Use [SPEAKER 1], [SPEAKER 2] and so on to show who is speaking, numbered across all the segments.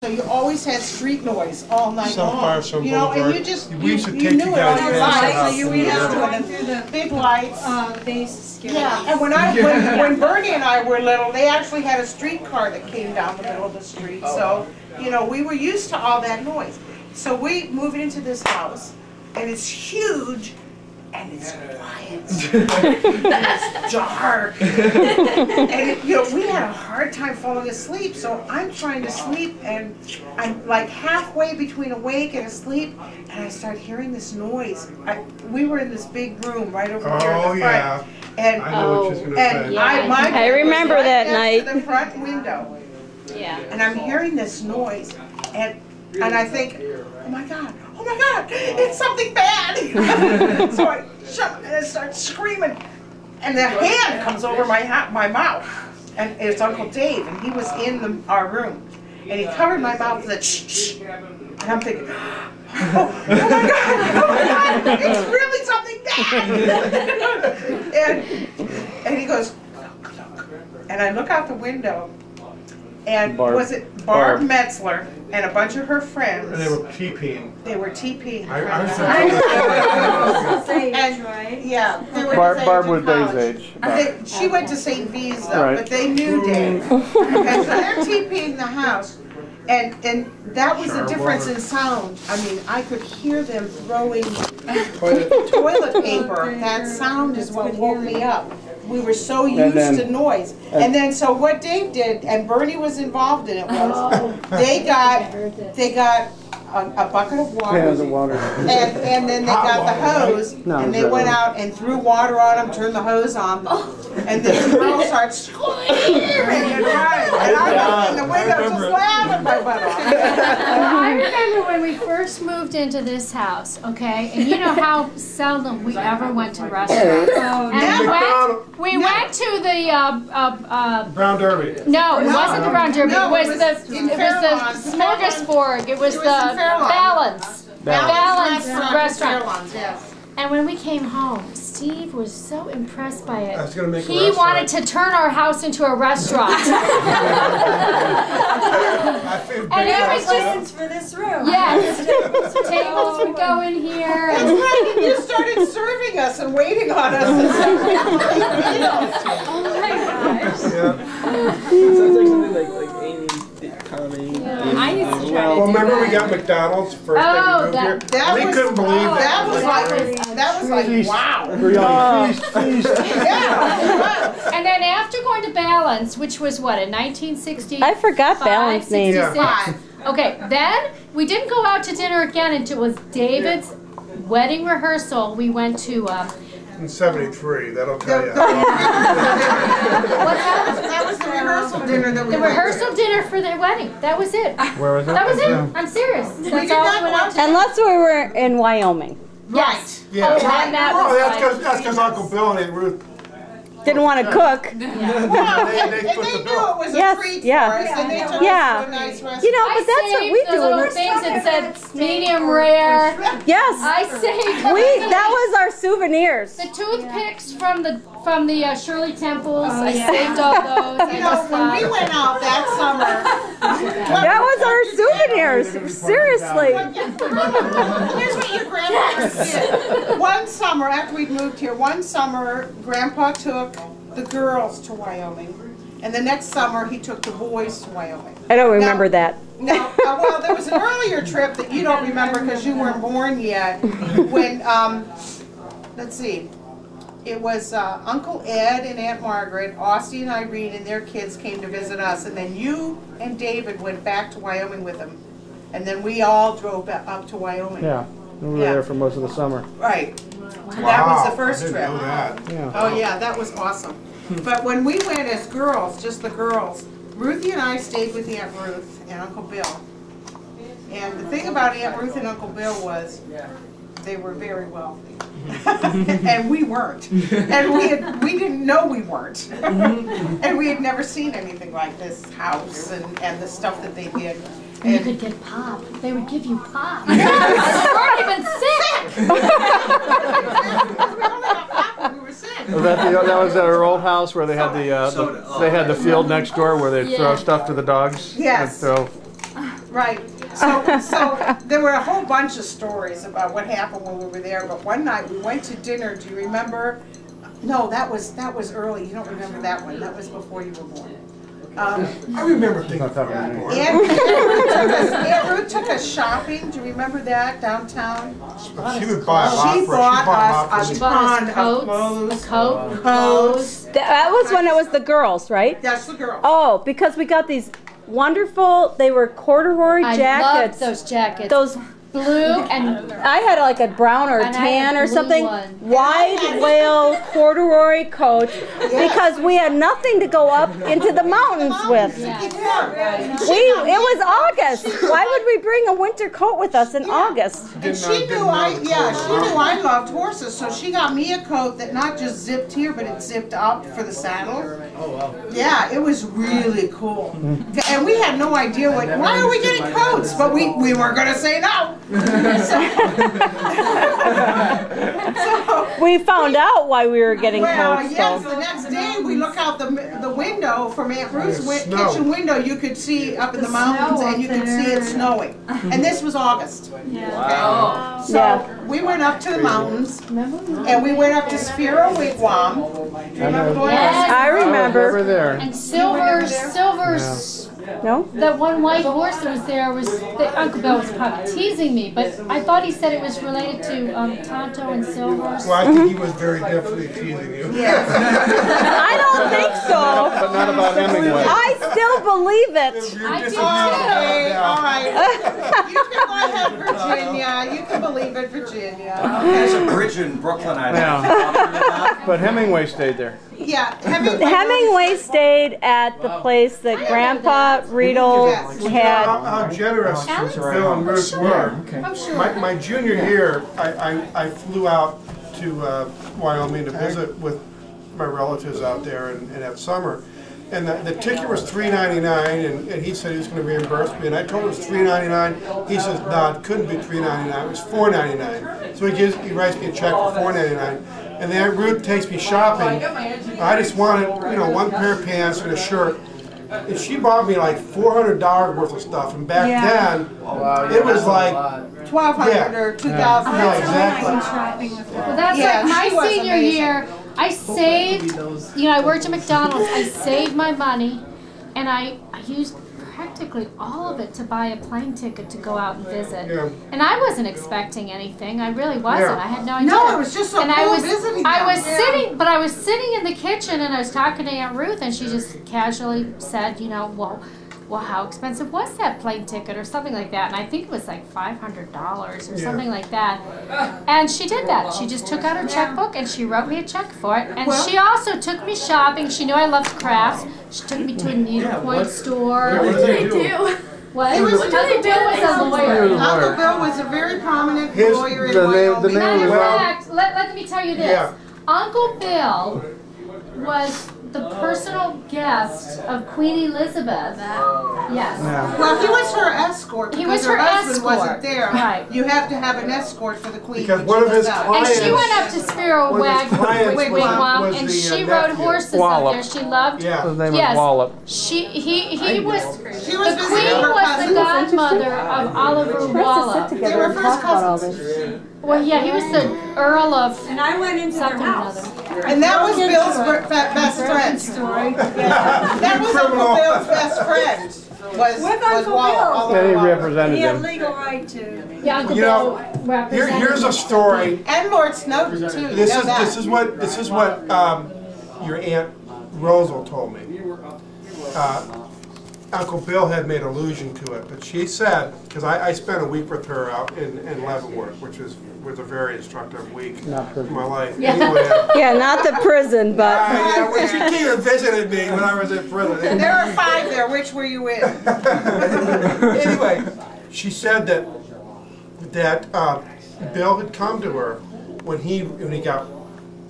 [SPEAKER 1] So you always had street noise all night long. You know, and you just you knew it all your life. So you were used to it.
[SPEAKER 2] Through the
[SPEAKER 1] big lights.
[SPEAKER 2] They used to scare me.
[SPEAKER 1] Yeah, and when Bernie and I were little, they actually had a streetcar that came down the middle of the street. So you know, we were used to all that noise. So we moved into this house, and it's huge. And it's quiet, and it's dark, and you know, we had a hard time falling asleep, so I'm trying to sleep, and I'm like halfway between awake and asleep, and I start hearing this noise. We were in this big room right over here in the front, and
[SPEAKER 3] I know what she's gonna say.
[SPEAKER 4] I remember that night.
[SPEAKER 1] The front window, and I'm hearing this noise, and I think, oh my God, it's something bad. So I shut and I start screaming, and the hand comes over my mouth, and it's Uncle Dave, and he was in our room, and he covered my mouth with a shh, and I'm thinking, oh my God, it's really something bad. and he goes, look, and I look out the window. And was it Barb Metzler and a bunch of her friends?
[SPEAKER 3] And they were TPing.
[SPEAKER 1] They were TPing. Yeah, they were
[SPEAKER 5] Barb was Dave's age.
[SPEAKER 1] She went to St. V's though, but they knew Dave. And so they're TPing the house, and that was the difference in sound. I mean, I could hear them throwing toilet paper. That sound is what woke me up. We were so used to noise. And then so what Dave did, and Bernie was involved in it, was they got a bucket of water, and then they got the hose, and they went out and threw water on them, turned the hose on, and then the girls started screaming and running, and I was in the window just laughing my butt off.
[SPEAKER 6] Well, I remember when we first moved into this house, okay, and you know how seldom we ever went to restaurants. And we went to the
[SPEAKER 3] Brown Derby.
[SPEAKER 6] No, it wasn't the Brown Derby. It was the Smorgasbord. It was the Balance restaurant.
[SPEAKER 1] Yes.
[SPEAKER 6] And when we came home, Steve was so impressed by it.
[SPEAKER 3] I was gonna make
[SPEAKER 6] he wanted to turn our house into a restaurant.
[SPEAKER 2] And it was just for this room.
[SPEAKER 6] Yes. Tables would go in here.
[SPEAKER 1] That's right, and you started serving us and waiting on us.
[SPEAKER 6] Oh my gosh.
[SPEAKER 7] Sounds like something like Amy comedy.
[SPEAKER 2] I used to try
[SPEAKER 3] Well, remember we got McDonald's first day we moved here? We couldn't believe that.
[SPEAKER 1] That was like wow.
[SPEAKER 3] Feast.
[SPEAKER 1] Yeah.
[SPEAKER 6] And then after going to Balance, which was what, in 1960?
[SPEAKER 4] I forgot Balance name.
[SPEAKER 6] Okay, then we didn't go out to dinner again until it was David's wedding rehearsal. We went to
[SPEAKER 3] in 73, that'll tell you.
[SPEAKER 1] That was the rehearsal dinner that we
[SPEAKER 6] The rehearsal dinner for their wedding. That was it.
[SPEAKER 5] Where was it?
[SPEAKER 6] That was it. I'm serious. That's all we went out to.
[SPEAKER 4] Unless we were in Wyoming.
[SPEAKER 6] Yes.
[SPEAKER 3] Yeah.
[SPEAKER 6] Oh,
[SPEAKER 3] That's because Uncle Bill and Aunt Ruth
[SPEAKER 4] Didn't want to cook.
[SPEAKER 1] Well, and they knew it was a treat for us, and they took us to a nice restaurant.
[SPEAKER 4] You know, but that's what we do.
[SPEAKER 6] Little things that said medium rare.
[SPEAKER 4] Yes.
[SPEAKER 6] I saved.
[SPEAKER 4] That was our souvenirs.
[SPEAKER 6] The toothpicks from the Shirley Temples. I saved all those.
[SPEAKER 1] You know, when we went out that summer,
[SPEAKER 4] that was our souvenirs. Seriously.
[SPEAKER 1] Here's what your grandpa did. One summer, after we'd moved here, one summer, Grandpa took the girls to Wyoming, and the next summer he took the boys to Wyoming.
[SPEAKER 4] I don't remember that.
[SPEAKER 1] No, well, there was an earlier trip that you don't remember because you weren't born yet. When, let's see, it was Uncle Ed and Aunt Margaret, Austin and Irene and their kids came to visit us, and then you and David went back to Wyoming with them, and then we all drove up to Wyoming.
[SPEAKER 5] Yeah, we were there for most of the summer.
[SPEAKER 1] Right.
[SPEAKER 3] Wow,
[SPEAKER 1] that was the first
[SPEAKER 3] I
[SPEAKER 1] trip.
[SPEAKER 3] didn't know that.
[SPEAKER 5] Yeah.
[SPEAKER 1] Oh yeah, that was awesome. But when we went as girls, just the girls, Ruthie and I stayed with Aunt Ruth and Uncle Bill. And the thing about Aunt Ruth and Uncle Bill was they were very wealthy. And we weren't. And we didn't know we weren't. And we had never seen anything like this house and the stuff that they did.
[SPEAKER 6] And you could get pop. They would give you pop. You weren't even sick.
[SPEAKER 1] We only got pop when we were sick.
[SPEAKER 5] That was at our old house where they had the field next door where they'd throw stuff to the dogs.
[SPEAKER 1] Yes.
[SPEAKER 5] So
[SPEAKER 1] Right. So there were a whole bunch of stories about what happened when we were there. But one night we went to dinner. Do you remember? No, that was early. You don't remember that one. That was before you were born.
[SPEAKER 3] I remember things.
[SPEAKER 1] Aunt Ruth took us shopping. Do you remember that downtown?
[SPEAKER 3] She would buy a lot
[SPEAKER 1] She
[SPEAKER 3] for us.
[SPEAKER 1] bought us a
[SPEAKER 6] She bought
[SPEAKER 1] ton
[SPEAKER 6] us
[SPEAKER 1] of
[SPEAKER 6] coats,
[SPEAKER 1] clothes.
[SPEAKER 6] coats.
[SPEAKER 4] That was when it was the girls, right?
[SPEAKER 1] That's the girl.
[SPEAKER 4] Oh, because we got these wonderful, they were corduroy
[SPEAKER 6] I
[SPEAKER 4] jackets.
[SPEAKER 6] loved those jackets.
[SPEAKER 4] Those
[SPEAKER 6] blue and
[SPEAKER 4] I had like a brown or a
[SPEAKER 6] And I had
[SPEAKER 4] tan
[SPEAKER 6] a
[SPEAKER 4] or
[SPEAKER 6] blue
[SPEAKER 4] something.
[SPEAKER 6] one.
[SPEAKER 4] White whale corduroy coat because we had nothing to go up into the mountains with. It was August. Why would we bring a winter coat with us in August?
[SPEAKER 1] And she knew I loved horses, so she got me a coat that not just zipped here, but it zipped up for the saddle.
[SPEAKER 7] Oh wow.
[SPEAKER 1] Yeah, it was really cool. And we had no idea why are we getting coats? But we weren't going to say no. So
[SPEAKER 4] We found out why we were getting coats.
[SPEAKER 1] Yes,
[SPEAKER 4] So.
[SPEAKER 1] the next day we look out the window from Aunt Ruth's kitchen window. You could see up in the mountains, and you could see it snowing. And this was August.
[SPEAKER 7] Wow.
[SPEAKER 1] So we went up to the mountains, and we went up to Spiro Wigwam. Do you remember going
[SPEAKER 6] Yes.
[SPEAKER 4] I remember.
[SPEAKER 5] Over there.
[SPEAKER 6] and Silver's.
[SPEAKER 4] No?
[SPEAKER 6] That one white horse that was there was Uncle Bill was probably teasing me, but I thought he said it was related to Tonto and Silver's.
[SPEAKER 3] Well, I think he was very definitely teasing you.
[SPEAKER 1] Yes.
[SPEAKER 4] I don't think so.
[SPEAKER 5] But not about Hemingway.
[SPEAKER 4] I still believe it.
[SPEAKER 6] I do too.
[SPEAKER 1] Okay, all right. You can go ahead, Virginia. You can believe it, Virginia.
[SPEAKER 8] There's a bridge in Brooklyn, I know.
[SPEAKER 5] Yeah. But Hemingway stayed there.
[SPEAKER 1] Yeah,
[SPEAKER 4] Hemingway stayed at the place that Grandpa Redle had.
[SPEAKER 3] How generous Bill and Ruth were.
[SPEAKER 6] I'm sure.
[SPEAKER 3] My junior year, I flew out to Wyoming to visit with my relatives out there and that summer. And the ticket was $3.99, and he said he was going to reimburse me. And I told him it was $3.99. He says, no, it couldn't be $3.99. It was $4.99. So he writes me a check for $4.99. And then Ruth takes me shopping. I just wanted, one pair of pants and a shirt. And she bought me like $400 worth of stuff. And back then, it was like
[SPEAKER 1] $1,200 or $2,000.
[SPEAKER 3] Yeah, exactly.
[SPEAKER 6] Well, that's like my senior year. I saved, I worked at McDonald's. I saved my money, and I used practically all of it to buy a plane ticket to go out and visit.
[SPEAKER 3] Yeah.
[SPEAKER 6] And I wasn't expecting anything. I really wasn't.
[SPEAKER 3] Yeah.
[SPEAKER 6] I had no idea.
[SPEAKER 1] No, it was just so
[SPEAKER 6] and
[SPEAKER 1] cool visiting them.
[SPEAKER 6] I was sitting, but I was sitting in the kitchen, and I was talking to Aunt Ruth, and she just casually said, well, how expensive was that plane ticket or something like that? And I think it was like $500 or something like that. And she did that. She just took out her checkbook and she wrote me a check for it. And she also took me shopping. She knew I loved crafts. She took me to a needlepoint store.
[SPEAKER 3] What did they do?
[SPEAKER 6] What? Uncle Bill was a lawyer.
[SPEAKER 1] Uncle Bill was a very prominent lawyer in Wyoming.
[SPEAKER 6] Matter of fact, let me tell you this.
[SPEAKER 3] Yeah.
[SPEAKER 6] Uncle Bill was the personal guest of Queen Elizabeth. Yes.
[SPEAKER 1] Well, he was her escort.
[SPEAKER 6] He was
[SPEAKER 1] her
[SPEAKER 6] her
[SPEAKER 1] husband
[SPEAKER 6] escort.
[SPEAKER 1] wasn't there.
[SPEAKER 6] Right.
[SPEAKER 1] You have to have an escort for the queen.
[SPEAKER 3] Because
[SPEAKER 1] when
[SPEAKER 3] one
[SPEAKER 1] she
[SPEAKER 3] of his
[SPEAKER 1] goes out.
[SPEAKER 6] And
[SPEAKER 3] clients-
[SPEAKER 6] she went up to Spiro
[SPEAKER 3] One of his clients
[SPEAKER 6] Wigwam,
[SPEAKER 3] was
[SPEAKER 6] and
[SPEAKER 3] the,
[SPEAKER 6] she rode
[SPEAKER 3] nephew.
[SPEAKER 6] horses up
[SPEAKER 5] Wallop.
[SPEAKER 6] there. She loved.
[SPEAKER 3] Yeah.
[SPEAKER 5] His name
[SPEAKER 6] Yes.
[SPEAKER 5] was Wallop.
[SPEAKER 6] He was.
[SPEAKER 1] She was
[SPEAKER 6] The
[SPEAKER 1] visiting
[SPEAKER 6] queen
[SPEAKER 1] her
[SPEAKER 6] was
[SPEAKER 1] cousin.
[SPEAKER 6] the godmother of Oliver Wallop.
[SPEAKER 1] They were first cousins.
[SPEAKER 6] Well, yeah, he was the Earl of
[SPEAKER 2] And I went into their
[SPEAKER 6] something or
[SPEAKER 2] house.
[SPEAKER 6] other.
[SPEAKER 1] And that was Bill's best friend. That was Uncle Bill's best friend. Was
[SPEAKER 2] Uncle
[SPEAKER 1] Wallop.
[SPEAKER 5] Yeah, he
[SPEAKER 1] Oliver Wallop.
[SPEAKER 5] represented
[SPEAKER 2] He had
[SPEAKER 5] him.
[SPEAKER 2] legal right to.
[SPEAKER 6] Yeah, Uncle
[SPEAKER 3] You
[SPEAKER 6] Bill
[SPEAKER 3] know,
[SPEAKER 6] represented.
[SPEAKER 3] here's a story.
[SPEAKER 1] And Lord Snowden too. You know that.
[SPEAKER 3] This is what your Aunt Rosal told me. Uncle Bill had made allusion to it, but she said, because I spent a week with her out in Leavenworth, which was a very instructive week in my life. Anyway,
[SPEAKER 4] Yeah, not the prison, but
[SPEAKER 3] when she came and visited me when I was in prison.
[SPEAKER 1] There are 5 there. Which were you in?
[SPEAKER 3] Anyway, she said that Bill had come to her when he got,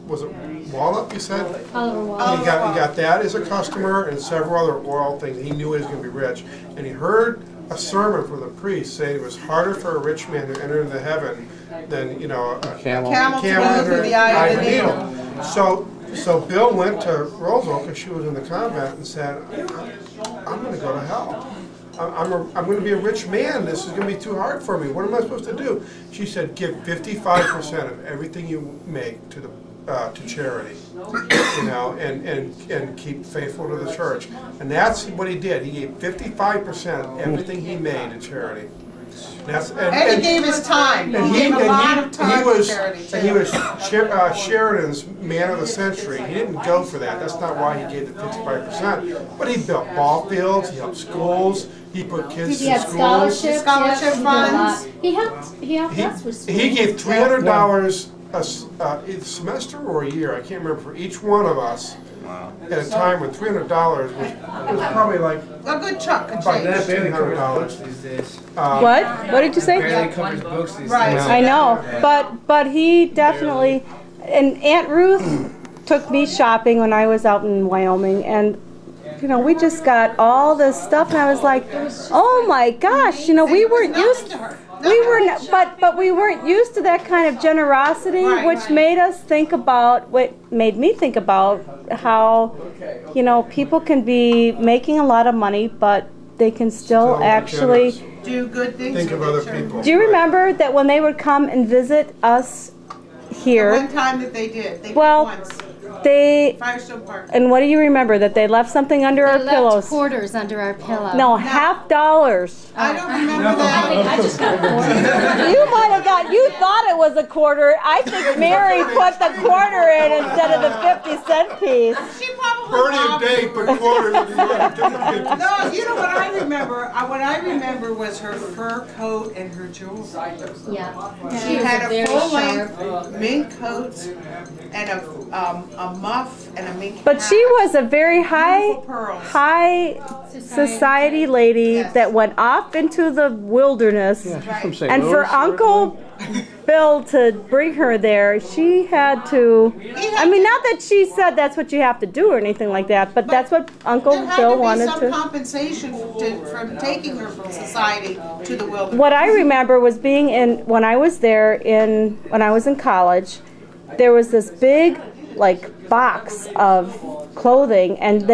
[SPEAKER 3] was it Wallop, you said?
[SPEAKER 6] Oliver Wallop.
[SPEAKER 3] He got that as a customer and several other oil things. He knew he was going to be rich. And he heard a sermon from the priest saying it was harder for a rich man to enter into heaven than, a
[SPEAKER 5] Camel.
[SPEAKER 1] Camel to go through the eye of the needle.
[SPEAKER 3] So Bill went to Rosal, because she was in the convent, and said, I'm going to go to hell. I'm going to be a rich man. This is going to be too hard for me. What am I supposed to do? She said, give 55% of everything you make to charity, you know, and keep faithful to the church. And that's what he did. He gave 55% of everything he made to charity.
[SPEAKER 1] And he gave his time.
[SPEAKER 3] And
[SPEAKER 1] he gave a lot of time to charity.
[SPEAKER 3] And he was Sheridan's Man of the Century. He didn't go for that. That's not why he gave the 55%. But he built ball fields. He helped schools. He put kids in schools.
[SPEAKER 1] Scholarship funds.
[SPEAKER 6] He helped us with school.
[SPEAKER 3] He gave $300 a semester or a year. I can't remember, for each one of us. Wow. At a time when $300 was probably like
[SPEAKER 1] a good chunk of
[SPEAKER 3] change.
[SPEAKER 7] That barely covers books these days.
[SPEAKER 4] What did you say?
[SPEAKER 7] Barely covers books these days.
[SPEAKER 4] I know, but he definitely. And Aunt Ruth took me shopping when I was out in Wyoming, and you know, we just got all this stuff, and I was like, oh my gosh, you know, we weren't used to. But we weren't used to that kind of generosity, which made us think about, what made me think about how, you know, people can be making a lot of money, but they can still actually
[SPEAKER 1] do good things.
[SPEAKER 3] Think of other people.
[SPEAKER 4] Do you remember that when they would come and visit us here?
[SPEAKER 1] The one time that they did. They did once. Firestone Park.
[SPEAKER 4] And what do you remember? That they left something under our pillows?
[SPEAKER 6] Left quarters under our pillow.
[SPEAKER 4] No, $50.
[SPEAKER 1] I don't remember that.
[SPEAKER 6] I just got a quarter.
[SPEAKER 4] You might have got, you thought it was a quarter. I think Mary put the quarter in instead of the 50-cent piece.
[SPEAKER 1] She probably
[SPEAKER 3] Bernie and Dave put quarters in.
[SPEAKER 1] No, you know what I remember? What I remember was her fur coat and her jewelry.
[SPEAKER 6] Yeah.
[SPEAKER 1] She had a full-length mink coat and a muff and a mink hat.
[SPEAKER 4] But she was a very high society lady that went off into the wilderness.
[SPEAKER 5] Yeah, she's from St.
[SPEAKER 4] And
[SPEAKER 5] Louis.
[SPEAKER 4] for Uncle Bill to bring her there, she had to, I mean, not that she said that's what you have to do or anything like that, but that's what Uncle Bill wanted to.
[SPEAKER 1] There had to be some compensation from taking her from society to the wilderness.
[SPEAKER 4] What I remember was being when I was there when I was in college, there was this big, like, box of clothing, and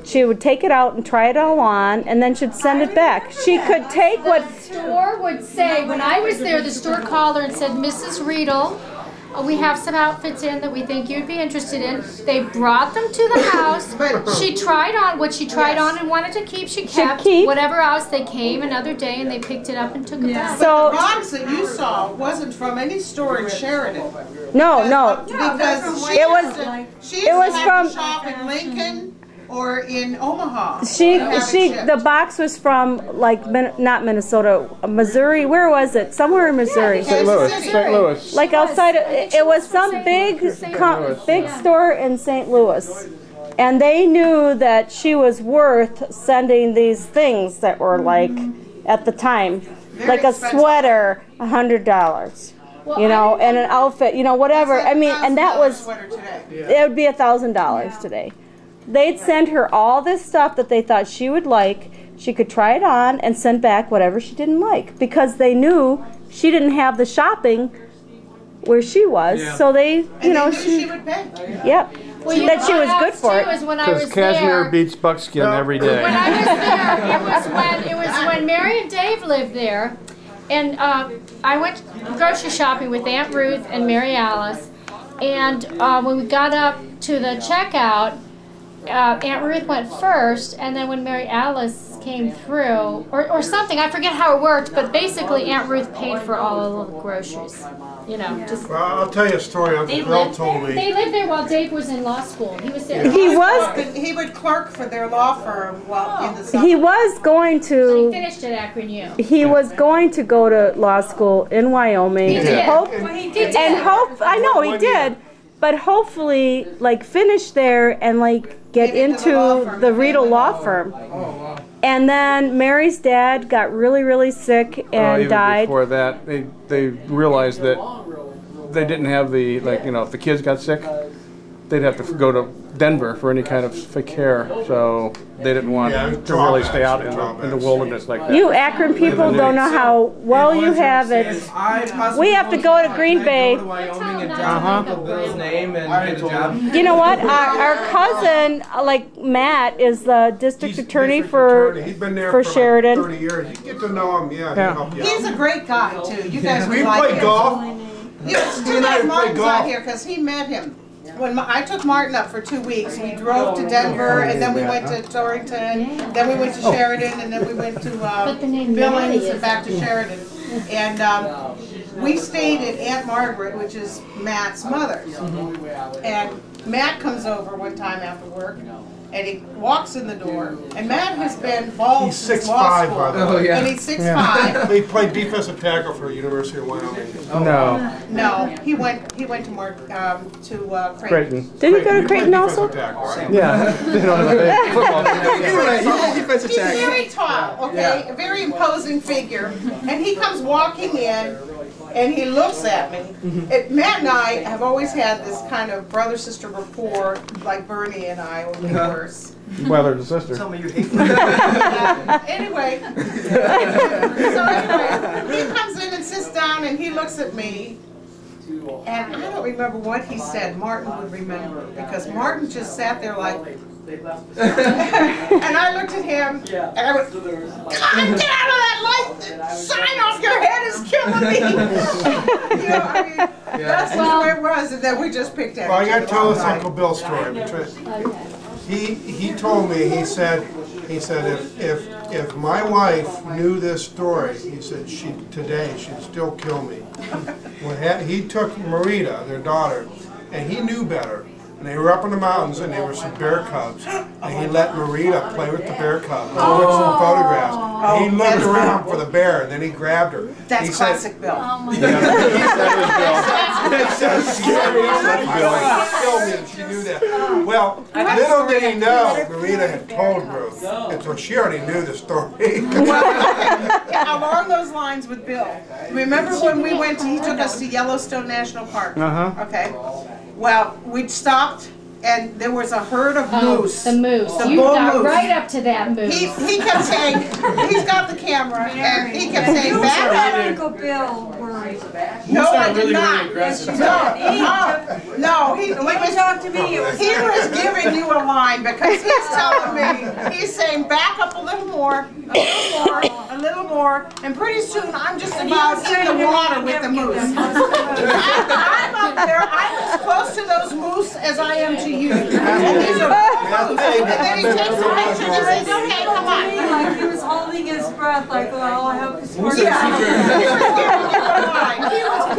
[SPEAKER 4] she would take it out and try it all on, and then she'd send it back. She could take what...
[SPEAKER 6] The store would say, when I was there, the store called her and said, Mrs. Redle, we have some outfits in that we think you'd be interested in. They brought them to the house. She tried on what she tried on and wanted to keep. She kept whatever else. They came another day and they picked it up and took it back.
[SPEAKER 1] So the box that you saw wasn't from any store in Sheridan.
[SPEAKER 4] No.
[SPEAKER 1] Because she was from shop in Lincoln or in Omaha.
[SPEAKER 4] The box was from, like, not Minnesota, Missouri. Where was it? Somewhere in Missouri.
[SPEAKER 5] St. Louis.
[SPEAKER 4] Like outside, it was some big store in St. Louis. And they knew that she was worth sending these things that were, like, at the time, like a sweater, $100. You know, and an outfit, you know, whatever. I mean, and that was, it would be $1,000 today. They'd send her all this stuff that they thought she would like. She could try it on and send back whatever she didn't like, because they knew she didn't have the shopping where she was. Yeah. So they, you know,
[SPEAKER 1] she would pay.
[SPEAKER 4] Yep.
[SPEAKER 6] Well,
[SPEAKER 4] that she was good for it.
[SPEAKER 5] Because cashmere beats buckskin every day.
[SPEAKER 6] When I was there, it was when Mary and Dave lived there, and I went grocery shopping with Aunt Ruth and Mary Alice, and when we got up to the checkout, Aunt Ruth went first, and then when Mary Alice came through, or something, I forget how it worked, but basically Aunt Ruth paid for all of the groceries. You know, just.
[SPEAKER 3] Well, I'll tell you a story Uncle Bill told me.
[SPEAKER 6] They lived there while Dave was in law school. He was there.
[SPEAKER 1] He would clerk for their law firm while in the summer.
[SPEAKER 4] He was going to.
[SPEAKER 6] He finished at Akron U.
[SPEAKER 4] He was going to go to law school in Wyoming.
[SPEAKER 6] He did.
[SPEAKER 4] I know he did. But hopefully, like, finish there and, like, get into the Redle law firm. And then Mary's dad got really, really sick and
[SPEAKER 5] even
[SPEAKER 4] died.
[SPEAKER 5] Before that, they realized that they didn't have the, like, you know, if the kids got sick, they'd have to go to Denver for any kind of care, so they didn't want to really stay out in the wilderness like that.
[SPEAKER 4] You Akron people don't know how well you have it. We have to go to Green Bay.
[SPEAKER 7] Go to Wyoming and tell Uncle Bill's name and get a job.
[SPEAKER 4] You know what? Our cousin, like Matt, is the district attorney for Sheridan.
[SPEAKER 3] 30 years. You get to know him, he'll help you out.
[SPEAKER 1] He's a great guy too. You guys
[SPEAKER 3] We
[SPEAKER 1] would like
[SPEAKER 3] play
[SPEAKER 1] him.
[SPEAKER 3] golf.
[SPEAKER 1] It's too bad Martin's not here because he met him. When I took Martin up for 2 weeks, we drove to Denver, and then we went to Torrington, then we went to Sheridan, and then we went to Billings and back to Sheridan. And we stayed at Aunt Margaret, which is Matt's mother's. And Matt comes over one time after work, and he walks in the door, and Matt has been bald since law school.
[SPEAKER 3] By the way.
[SPEAKER 1] And he's 6'5".
[SPEAKER 3] He played defensive tackle for the University of Wyoming.
[SPEAKER 5] No.
[SPEAKER 1] He went to Creighton.
[SPEAKER 4] Did he go to Creighton also?
[SPEAKER 5] Yeah. They don't have football.
[SPEAKER 1] He's very tall, okay, a very imposing figure, and he comes walking in, and he looks at me. Matt and I have always had this kind of brother-sister rapport, like Bernie and I, only worse.
[SPEAKER 5] Brother and sister.
[SPEAKER 7] Tell me you hate me.
[SPEAKER 1] Anyway, he comes in and sits down, and he looks at me, and I don't remember what he said. Martin would remember, because Martin just sat there like, and I looked at him, and I went, God, get out of that light! Sign off, your head is killing me! You know, I mean, that's where it was, and then we just picked at
[SPEAKER 3] Well, I got to tell this Uncle Bill story. He told me, he said if my wife knew this story, he said today she'd still kill me. He took Marita, their daughter, and he knew better. And they were up in the mountains, and there were some bear cubs. And he let Marita play with the bear cubs. He took some photographs. And he looked around for the bear, and then he grabbed her.
[SPEAKER 1] That's
[SPEAKER 3] he
[SPEAKER 1] classic
[SPEAKER 3] said,
[SPEAKER 1] Bill.
[SPEAKER 3] He said, kill me, and she knew that. Well, little did he know, Marita had told Ruth, and so she already knew the story.
[SPEAKER 1] Well, along those lines with Bill, remember when we went he took us to Yellowstone National Park? Okay. Well, we'd stopped, and there was a herd of moose.
[SPEAKER 6] The moose.
[SPEAKER 1] The
[SPEAKER 6] You
[SPEAKER 1] bull
[SPEAKER 6] got
[SPEAKER 1] moose.
[SPEAKER 6] right up to that moose.
[SPEAKER 1] He kept saying, he's got the camera, and he kept saying, back up.
[SPEAKER 2] Uncle Bill worried.
[SPEAKER 1] No, I did not. No, he was
[SPEAKER 2] talk to me.
[SPEAKER 1] He was giving you a line because he's telling me, he's saying back up a little more, a little more, and pretty soon I'm just about in the water with the moose. I'm up there, I'm as close to those moose as I am to you. And these are moose. And then he takes a picture and says, okay, come on.
[SPEAKER 2] Like he was holding his breath, like, oh, I hope it's working.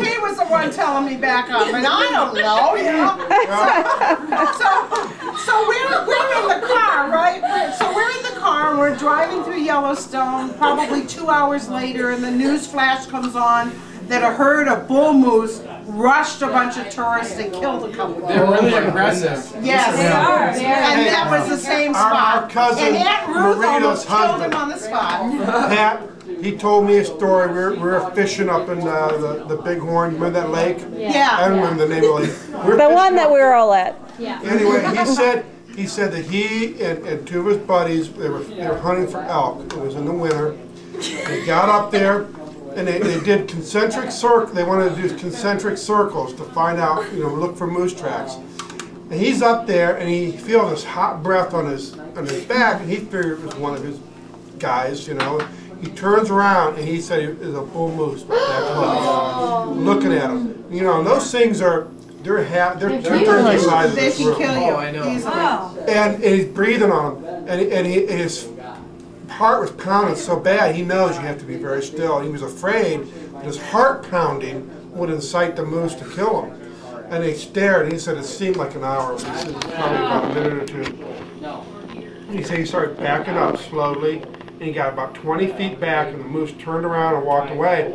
[SPEAKER 1] He was the one telling me back up, and I don't know, you know. So we're in the car, right? So we're in the car, and we're driving through Yellowstone, probably 2 hours later, and the news flash comes on that a herd of bull moose rushed a bunch of tourists and killed a couple of them.
[SPEAKER 7] They're really aggressive.
[SPEAKER 1] Yes,
[SPEAKER 6] They are.
[SPEAKER 1] and that was the same spot.
[SPEAKER 3] Our cousin,
[SPEAKER 1] and Aunt Ruth
[SPEAKER 3] Marita's
[SPEAKER 1] almost killed
[SPEAKER 3] husband,
[SPEAKER 1] him on the spot.
[SPEAKER 3] Pat, he told me a story. We were fishing up in the Bighorn. Remember that lake?
[SPEAKER 1] Yeah.
[SPEAKER 3] I don't remember the name of the lake.
[SPEAKER 4] The one that we were all at.
[SPEAKER 6] Yeah.
[SPEAKER 3] Anyway, he said that he and two of his buddies, they were hunting for elk. It was in the winter. They got up there, and they did concentric circles. They wanted to do concentric circles to find out, look for moose tracks. And he's up there, and he feels this hot breath on his back, and he figured it was one of his guys, He turns around, and he said it was a bull moose that close, looking at him. And those things are, they're 2/3 the size of
[SPEAKER 1] They
[SPEAKER 3] this
[SPEAKER 1] can
[SPEAKER 3] room.
[SPEAKER 1] kill you
[SPEAKER 7] I know.
[SPEAKER 1] easily.
[SPEAKER 3] And he's breathing on him, and his heart was pounding so bad, he knows you have to be very still. He was afraid that his heart pounding would incite the moose to kill him. And he stared, and he said it seemed like an hour. He said probably about a minute or two. He said he started backing up slowly, and he got about 20 feet back, and the moose turned around and walked away.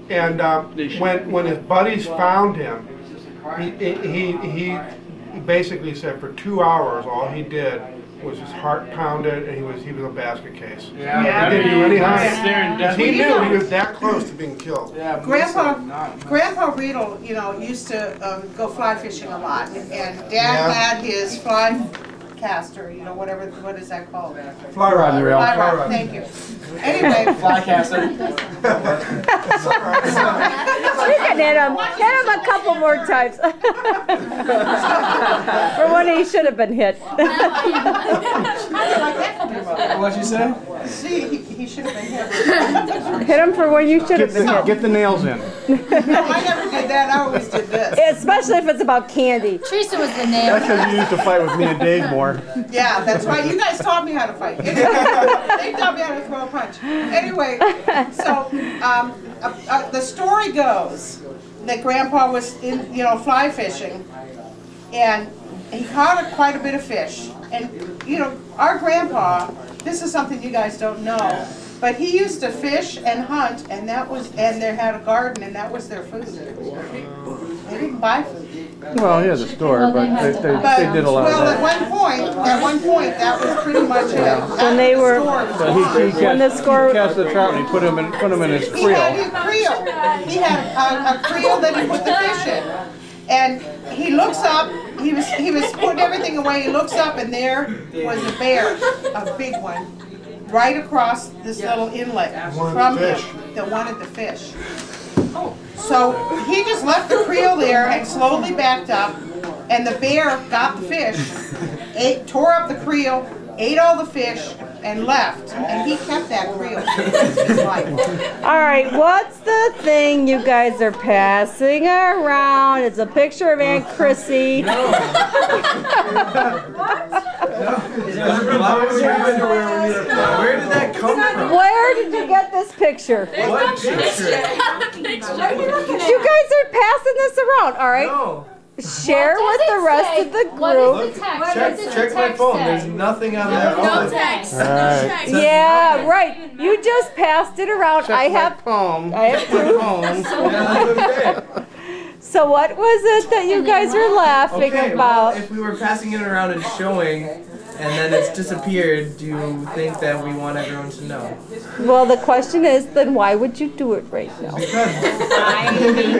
[SPEAKER 3] And when his buddies found him, he basically said for 2 hours all he did was his heart pounded, and he was a basket case.
[SPEAKER 7] Yeah.
[SPEAKER 3] He didn't do any harm.
[SPEAKER 7] Staring death.
[SPEAKER 3] He knew he was that close to being killed.
[SPEAKER 7] Yeah,
[SPEAKER 1] Grandpa Redle, you know, used to go fly fishing a lot, and Dad had his fly caster, you know, what is that called?
[SPEAKER 3] Fly rod and reel.
[SPEAKER 1] Fly rod, thank you. Anyway.
[SPEAKER 7] Fly caster.
[SPEAKER 4] You can hit him a couple more times. For when he should have been hit.
[SPEAKER 7] What'd you say?
[SPEAKER 1] See, he should have been hit.
[SPEAKER 4] Hit him for when you should have been hit.
[SPEAKER 5] Get the nails in.
[SPEAKER 1] No, I never did that, I always did this.
[SPEAKER 4] Especially if it's about candy.
[SPEAKER 6] Teresa was the name.
[SPEAKER 5] That's because you used to fight with me and Dave more.
[SPEAKER 1] Yeah, that's right. You guys taught me how to fight. Anyway, they taught me how to throw a punch. Anyway, so the story goes that Grandpa was in, you know, fly fishing, and he caught quite a bit of fish. And you know, our grandpa, this is something you guys don't know, but he used to fish and hunt, and they had a garden, and that was their food. They didn't buy food.
[SPEAKER 5] Well, yeah, the store, but they did a lot
[SPEAKER 1] Well,
[SPEAKER 5] of
[SPEAKER 1] at one point, that was pretty much it.
[SPEAKER 4] When they were,
[SPEAKER 5] when
[SPEAKER 4] the score,
[SPEAKER 5] he cast the trout and he put him in his
[SPEAKER 1] He had
[SPEAKER 5] creel.
[SPEAKER 1] his creel. He had a creel that he put the fish in. And he looks up, he was putting everything away, he looks up and there was a bear, a big one, right across this little inlet from him that wanted the fish. So he just left the creel there and slowly backed up, and the bear got the fish, tore up the creel, ate all the fish, and left. And he kept that creel his life.
[SPEAKER 4] all right, what's the thing you guys are passing around? It's a picture of Aunt Chrissy.
[SPEAKER 7] Where did that come from?
[SPEAKER 4] Where did you get this picture?
[SPEAKER 7] What picture?
[SPEAKER 4] You guys are passing this around, all right?
[SPEAKER 7] No.
[SPEAKER 4] Share with the rest of the
[SPEAKER 6] What
[SPEAKER 4] group.
[SPEAKER 6] is the text? What does the
[SPEAKER 7] Check my
[SPEAKER 6] text
[SPEAKER 7] phone.
[SPEAKER 6] say?
[SPEAKER 7] There's nothing on that
[SPEAKER 2] No
[SPEAKER 7] phone.
[SPEAKER 2] text.
[SPEAKER 5] All right.
[SPEAKER 4] Yeah, right. You just passed it around. I have
[SPEAKER 5] poem.
[SPEAKER 4] proof. So what was it that you guys were laughing
[SPEAKER 7] Okay,
[SPEAKER 4] about?
[SPEAKER 7] well, if we were passing it around and showing, and then it's disappeared, do you think that we want everyone to know?
[SPEAKER 4] Well, the question is, then why would you do it right now?
[SPEAKER 7] Because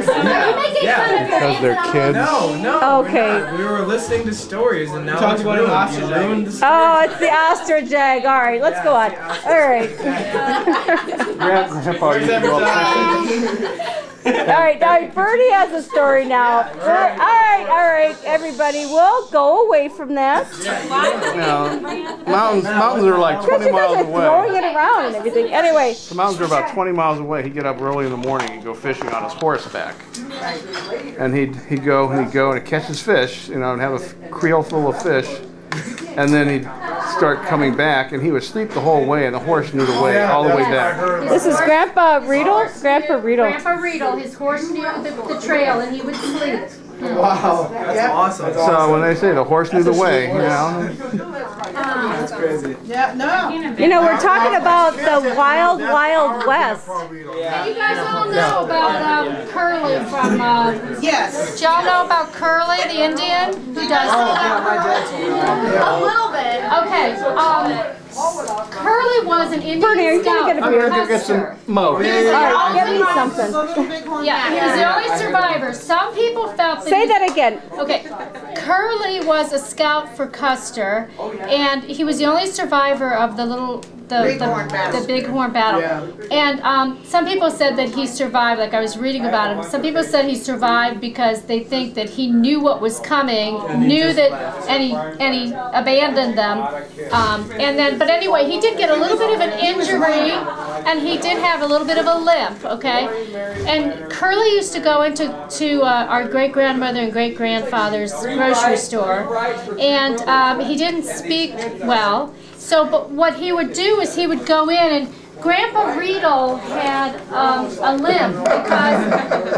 [SPEAKER 5] Because they're kids.
[SPEAKER 7] no,
[SPEAKER 4] Okay.
[SPEAKER 7] we're not. We were listening to stories, and now
[SPEAKER 3] talked
[SPEAKER 7] it's
[SPEAKER 3] about an
[SPEAKER 7] ruined.
[SPEAKER 3] ostrich
[SPEAKER 7] You
[SPEAKER 3] egg.
[SPEAKER 7] ruined the story.
[SPEAKER 4] Oh, it's the ostrich egg. All right, let's go on. All right.
[SPEAKER 5] Grandpa used to go up.
[SPEAKER 4] All right, Bertie has a story now. All right, everybody, we'll go away from that.
[SPEAKER 5] No, mountains are like
[SPEAKER 4] Because
[SPEAKER 5] 20
[SPEAKER 4] you guys
[SPEAKER 5] miles
[SPEAKER 4] are throwing
[SPEAKER 5] away.
[SPEAKER 4] it around and everything. Anyway,
[SPEAKER 5] The mountains are about 20 miles away. He'd get up early in the morning and go fishing on his horseback. And he'd go and he'd catch his fish, you know, and have a creel full of fish. And then he'd start coming back, and he would sleep the whole way, and the horse knew the way all the way back.
[SPEAKER 4] this is Grandpa Redle. Grandpa Redle.
[SPEAKER 6] Grandpa Redle, his horse knew the trail and he would sleep.
[SPEAKER 7] Wow, that's awesome.
[SPEAKER 5] So when they say the horse knew the way, you know,
[SPEAKER 7] That's crazy.
[SPEAKER 1] Yeah, no.
[SPEAKER 4] You know, we're talking about the wild, wild west.
[SPEAKER 6] You guys all know about Curly from,
[SPEAKER 1] Yes.
[SPEAKER 6] do y'all know about Curly, the Indian? Who does know about Curly? A little bit. Okay, Curly was an Indian
[SPEAKER 4] Bernie, are you
[SPEAKER 6] scout
[SPEAKER 4] gonna get a
[SPEAKER 6] from
[SPEAKER 4] beer?
[SPEAKER 5] go get some
[SPEAKER 6] Custer.
[SPEAKER 5] mo.
[SPEAKER 4] All right, give me something.
[SPEAKER 6] Yeah, he was the only survivor. Some people felt that
[SPEAKER 4] Say
[SPEAKER 6] he-
[SPEAKER 4] that again.
[SPEAKER 6] Okay, Curly was a scout for Custer, and he was the only survivor of the
[SPEAKER 1] Bighorn battle.
[SPEAKER 6] the Bighorn battle. And some people said that he survived. Like I was reading about him. Some people said he survived because they think that he knew what was coming, knew that, and he abandoned them. But anyway, he did get a little bit of an injury, and he did have a little bit of a limp. Okay, and Curly used to go into our great grandmother and great grandfather's grocery store, and he didn't speak well. So, but what he would do is he would go in, and Grandpa Redle had a limp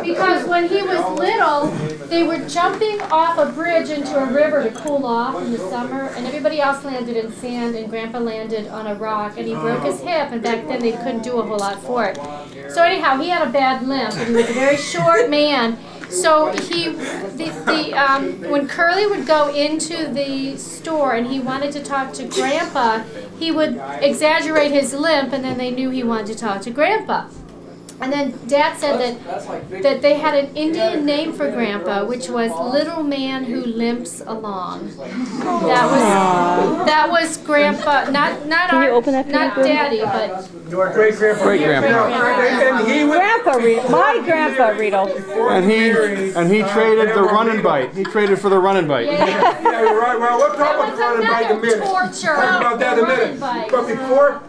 [SPEAKER 6] because when he was little, they were jumping off a bridge into a river to cool off in the summer, and everybody else landed in sand, and Grandpa landed on a rock, and he broke his hip, and back then they couldn't do a whole lot for it. So anyhow, he had a bad limp, and he was a very short man, So when Curly would go into the store and he wanted to talk to Grandpa, he would exaggerate his limp, and then they knew he wanted to talk to Grandpa. And then Dad said that they had an Indian name for Grandpa, which was Little Man Who Limps Along. That was Grandpa, not Daddy, but
[SPEAKER 3] Your great grandpa.
[SPEAKER 5] Great grandpa.
[SPEAKER 3] And he was
[SPEAKER 4] my grandpa Redle.
[SPEAKER 5] And he traded the run and bite. He traded for the run and bite.
[SPEAKER 3] Yeah, you're right. Well, we'll talk about the run and bite in a minute.
[SPEAKER 6] Torture.
[SPEAKER 3] Talk about that in a minute. But before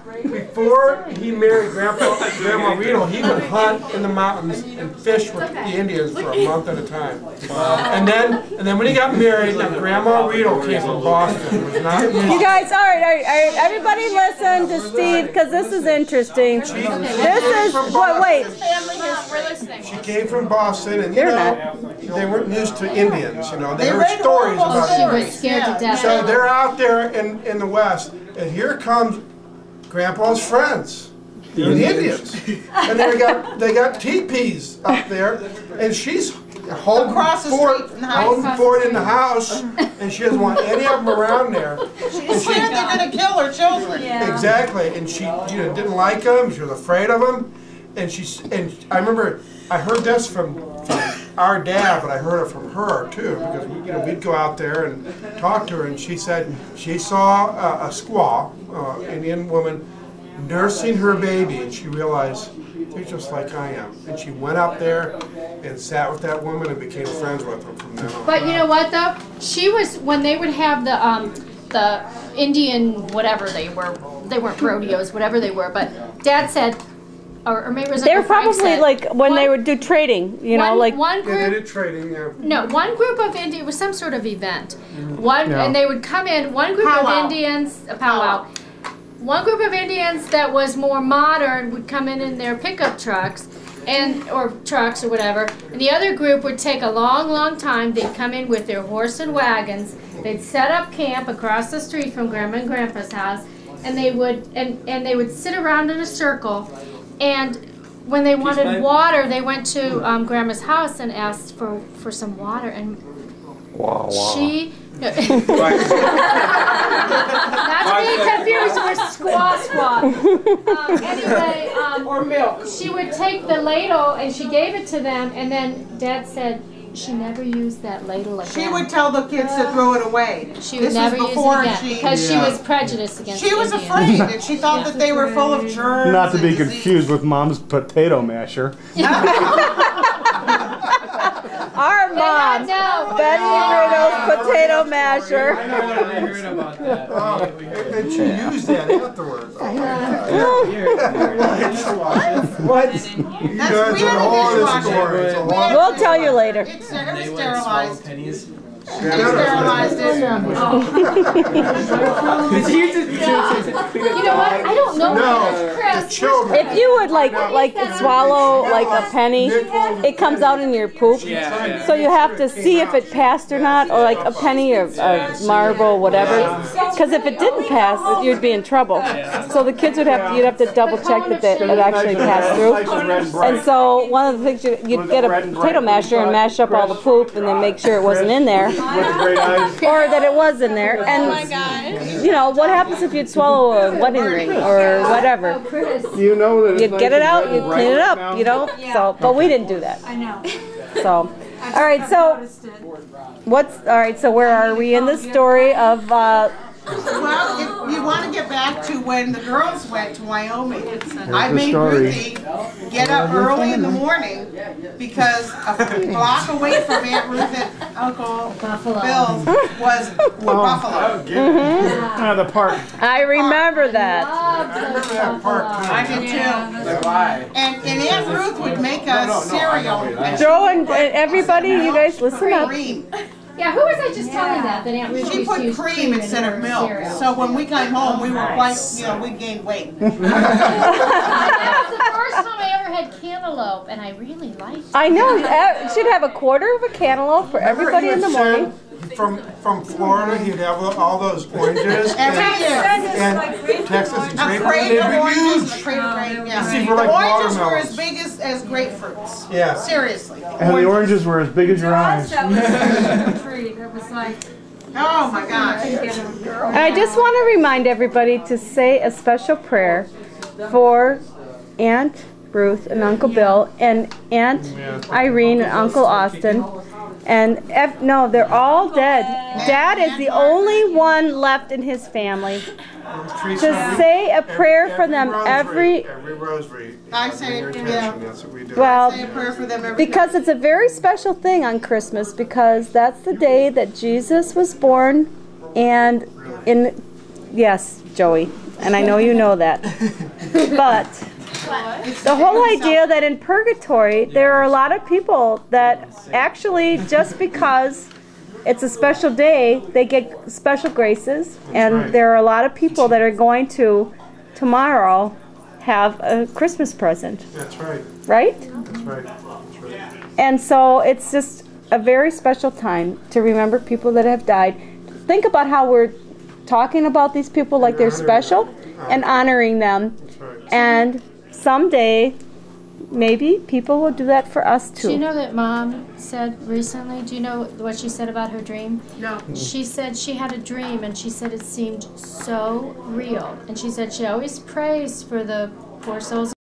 [SPEAKER 3] he married Grandma Redle, he would hunt in the mountains and fish with the Indians for a month at a time. And then when he got married, now Grandma Redle came from Boston. It was not
[SPEAKER 4] You guys, all right, everybody listen to Steve, because this is interesting. This is, wait.
[SPEAKER 3] She came from Boston, and you know, they weren't used to Indians, you know. They heard stories about
[SPEAKER 6] She
[SPEAKER 3] Indians.
[SPEAKER 6] was scared to death.
[SPEAKER 3] So they're out there in the West, and here comes Grandpa's friends, the Indians. And they got teepees up there, and she's holding fort in the house, and she doesn't want any of them around there.
[SPEAKER 1] She's scared they're going to kill her children.
[SPEAKER 6] Yeah.
[SPEAKER 3] Exactly, and she didn't like them. She was afraid of them, and I remember I heard this from our dad, but I heard it from her too, because we'd go out there and talk to her, and she said she saw a squaw, Indian woman, nursing her baby, and she realized they're just like I am, and she went up there and sat with that woman and became friends with her from then on.
[SPEAKER 6] But you know what though? She was, when they would have the Indian whatever they weren't rodeos, whatever they were, but Dad said, or maybe it was like
[SPEAKER 4] They're probably like when they would do trading,
[SPEAKER 6] one group.
[SPEAKER 3] They did trading, yeah.
[SPEAKER 6] No, one group of Indians, it was some sort of event. And they would come in, one group of Indians, a powwow. One group of Indians that was more modern would come in their pickup trucks, or trucks or whatever, and the other group would take a long, long time. They'd come in with their horse and wagons. They'd set up camp across the street from Grandma and Grandpa's house, and they would sit around in a circle. And when they wanted water, they went to Grandma's house and asked for some water, and she. Not to be confused with squaw. Anyway,
[SPEAKER 1] Or milk.
[SPEAKER 6] she would take the ladle and she gave it to them, and then Dad said she never used that ladle again.
[SPEAKER 1] She would tell the kids to throw it away.
[SPEAKER 6] She would never use it again because she was prejudiced against
[SPEAKER 1] She was
[SPEAKER 6] Indians.
[SPEAKER 1] afraid, and she thought that they were full of germs.
[SPEAKER 5] Not to be
[SPEAKER 1] and disease.
[SPEAKER 5] confused with Mom's potato masher.
[SPEAKER 4] Our mom, Betty Riddle's potato masher.
[SPEAKER 7] I know when I heard about that.
[SPEAKER 3] And she used that afterwards.
[SPEAKER 5] What?
[SPEAKER 1] That's we had a dishwasher.
[SPEAKER 4] We'll tell you later.
[SPEAKER 1] It's sterilized.
[SPEAKER 7] Pennies.
[SPEAKER 1] Sterilized it.
[SPEAKER 6] You know what? I don't know.
[SPEAKER 3] No,
[SPEAKER 6] Chris,
[SPEAKER 3] the children.
[SPEAKER 4] If you would like swallow like a penny, it comes out in your poop.
[SPEAKER 7] Yeah.
[SPEAKER 4] So you have to see if it passed or not, or like a penny or a marble, whatever. Because if it didn't pass, you'd be in trouble. So the kids you'd have to double check that it actually passed through. And so one of the things you'd get a potato masher and mash up all the poop, and then make sure it wasn't in there, or that it was in there. And you know what happens if you'd swallow a wedding ring or whatever?
[SPEAKER 5] You know that
[SPEAKER 4] You'd get it out, you'd clean it up, you know. So, but we didn't do that.
[SPEAKER 2] I know.
[SPEAKER 4] So, all right. So, So where are we in the story of?
[SPEAKER 1] Well, if you want to get back to when the girls went to Wyoming, I made Ruthie get up early in the morning because a block away from Aunt Ruth and Uncle Bill's was Buffalo.
[SPEAKER 5] The park.
[SPEAKER 4] I remember that.
[SPEAKER 1] I did too. And Aunt Ruth would make us cereal. And
[SPEAKER 4] Joe and everybody, you guys listen up.
[SPEAKER 1] cream.
[SPEAKER 6] Yeah, who was I just telling that Aunt Ruth
[SPEAKER 1] She
[SPEAKER 6] used to
[SPEAKER 1] put
[SPEAKER 6] use
[SPEAKER 1] cream instead of milk.
[SPEAKER 6] cereal?
[SPEAKER 1] So when we got home, we were quite, we gained weight.
[SPEAKER 6] That was the first time I ever had cantaloupe, and I really liked it.
[SPEAKER 4] I know. She'd have a quarter of a cantaloupe for everybody in the morning.
[SPEAKER 3] from Florida, he'd have all those oranges. And Texas and
[SPEAKER 1] A crate of oranges, a crate of grape, yeah.
[SPEAKER 3] See, we're like
[SPEAKER 1] The oranges were
[SPEAKER 3] watermelons.
[SPEAKER 1] as big as grapefruits.
[SPEAKER 3] Yeah.
[SPEAKER 1] Seriously.
[SPEAKER 5] And the oranges were as big as your eyes.
[SPEAKER 2] That was a treat. It was like,
[SPEAKER 1] Oh my gosh.
[SPEAKER 4] I just want to remind everybody to say a special prayer for Aunt Ruth and Uncle Bill and Aunt Irene and Uncle Austin. And no, they're all dead. Dad is the only one left in his family.
[SPEAKER 3] Teresa,
[SPEAKER 4] To say a prayer for them every
[SPEAKER 3] rosary.
[SPEAKER 1] I say, yeah.
[SPEAKER 3] That's what we do.
[SPEAKER 4] well,
[SPEAKER 1] Say a prayer for them every
[SPEAKER 4] because it's a very special thing on Christmas, because that's the day that Jesus was born. And yes, Joey, and I know you know that, but the whole idea that in purgatory there are a lot of people that actually, just because it's a special day, they get special graces, and there are a lot of people that are going to tomorrow have a Christmas present.
[SPEAKER 3] That's right.
[SPEAKER 4] Right?
[SPEAKER 3] That's right. That's right.
[SPEAKER 4] And so it's just a very special time to remember people that have died. Think about how we're talking about these people like they're special and honoring them.
[SPEAKER 3] That's right.
[SPEAKER 4] And someday, maybe people will do that for us too.
[SPEAKER 6] Do you know that Mom said recently, do you know what she said about her dream?
[SPEAKER 1] No.
[SPEAKER 6] She said she had a dream and she said it seemed so real. And she said she always prays for the poor souls